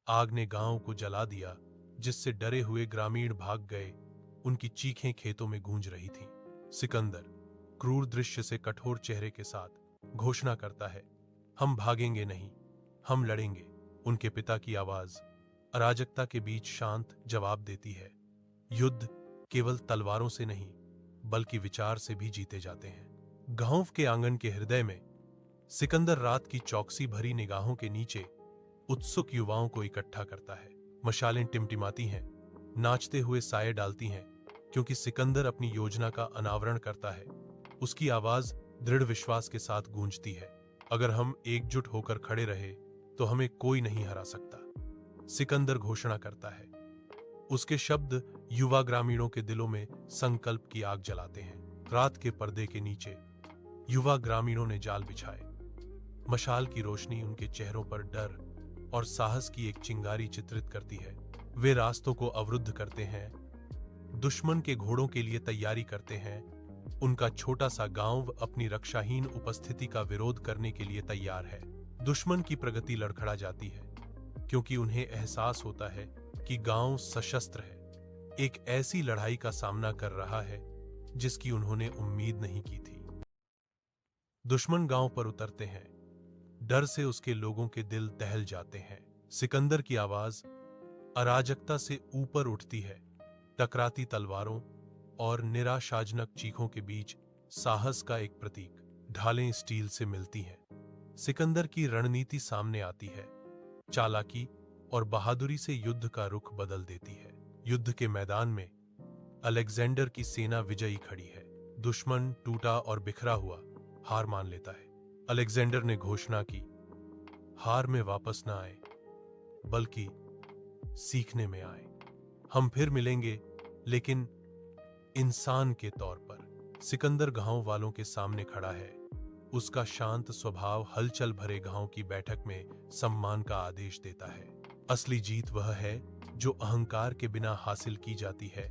आग ने गांव को जला दिया, जिससे डरे हुए ग्रामीण भाग गए। उनकी चीखें खेतों में गूंज रही थीं। सिकंदर क्रूर दृश्य से कठोर चेहरे के साथ घोषणा करता है, हम भागेंगे नहीं, हम लड़ेंगे। उनके पिता की आवाज अराजकता के बीच शांत जवाब देती है, युद्ध केवल तलवारों से नहीं बल्कि विचार से भी जीते जाते हैं। गांव के आंगन के हृदय में सिकंदर रात की चौकसी भरी निगाहों के नीचे उत्सुक युवाओं को इकट्ठा करता है। मशालें टिमटिमाती हैं, नाचते हुए साये डालती हैं, क्योंकि सिकंदर अपनी योजना का अनावरण करता है। उसकी आवाज दृढ़ विश्वास के साथ गूंजती है, अगर हम एकजुट होकर खड़े रहे तो हमें कोई नहीं हरा सकता। सिकंदर घोषणा करता है। उसके शब्द युवा ग्रामीणों के दिलों में संकल्प की आग जलाते हैं। रात के पर्दे के नीचे युवा ग्रामीणों ने जाल बिछाए। मशाल की रोशनी उनके चेहरों पर डर और साहस की एक चिंगारी चित्रित करती है। वे रास्तों को अवरुद्ध करते हैं, दुश्मन के घोड़ों के लिए तैयारी करते हैं। उनका छोटा सा गांव अपनी रक्षाहीन उपस्थिति का विरोध करने के लिए तैयार है। दुश्मन की प्रगति लड़खड़ा जाती है, क्योंकि उन्हें एहसास होता है कि गांव सशस्त्र है, एक ऐसी लड़ाई का सामना कर रहा है जिसकी उन्होंने उम्मीद नहीं की थी। दुश्मन गांव पर उतरते हैं, डर से उसके लोगों के दिल दहल जाते हैं। सिकंदर की आवाज अराजकता से ऊपर उठती है, टकराती तलवारों और निराशाजनक चीखों के बीच साहस का एक प्रतीक। ढालें स्टील से मिलती हैं। सिकंदर की रणनीति सामने आती है, चालाकी और बहादुरी से युद्ध का रुख बदल देती है। युद्ध के मैदान में अलेक्जेंडर की सेना विजयी खड़ी है। दुश्मन टूटा और बिखरा हुआ हार मान लेता है। अलेक्जेंडर ने घोषणा की, हार में वापस ना आए बल्कि सीखने में आए। हम फिर मिलेंगे, लेकिन इंसान के तौर पर। सिकंदर गांव वालों के सामने खड़ा है। उसका शांत स्वभाव हलचल भरे गांव की बैठक में सम्मान का आदेश देता है। असली जीत वह है जो अहंकार के बिना हासिल की जाती है।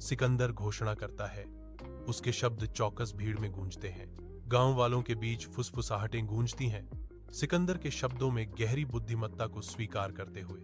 सिकंदर घोषणा करता है। उसके शब्द चौकस भीड़ में गूंजते हैं। गांव वालों के बीच फुसफुसाहटें गूंजती हैं, सिकंदर के शब्दों में गहरी बुद्धिमत्ता को स्वीकार करते हुए।